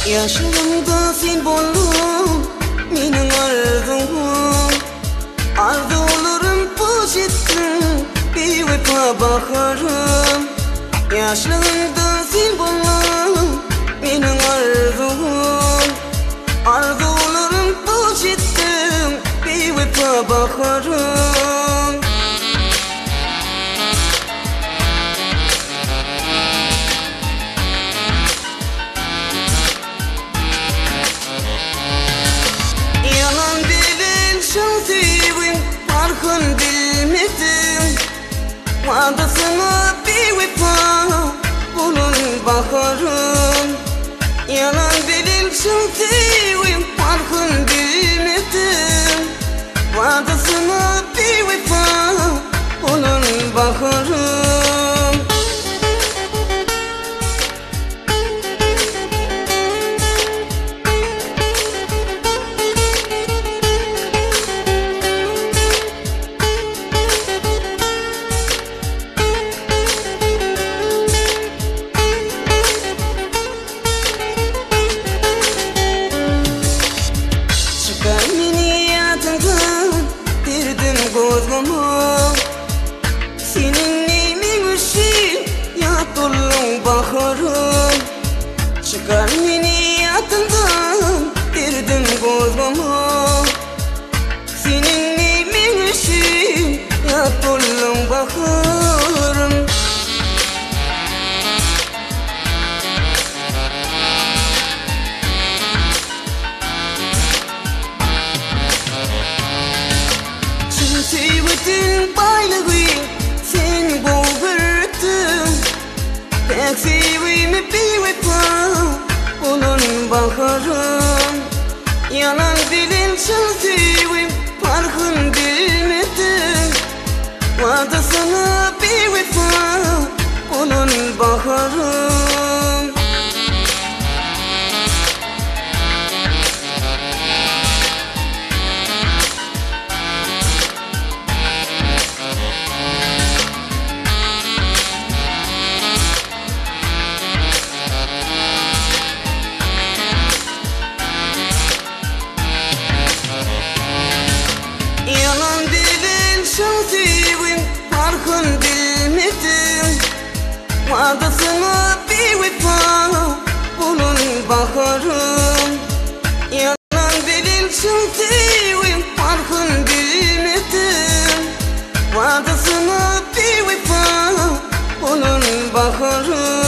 Yaşımda simbolum benim arzum. Arzularım poşettim bir vefa bakarım. Yaşlarımda simbolum benim arzum. Arzularım poşettim bir vefa bakarım. Farkın bilmedim, vadasına bir vefa bulun bakarım. Yalan bilirsin sevim, farkın bilmedim, vadasına bir vefa bulun bakarım. Senin neyimin ışığın yatırım bakarım. Çıkar beni yatından derdim kozmama. Senin neyimin ışığın yatırım bakarım. Sevdin baylığı seni boğdurdum. Pek sevimi bir vefa bulun bakarım. Yalan bilirsin sevim, farkın bilmedim, vadasına bir vefa bulun bakarım. Yalan bilirsin sevim, farkın bilmedim, vadasına bir vefa bulun bakarım. Yalan bilirsin sevim, farkın bilmedim, vadasına bir vefa bulun bakarım.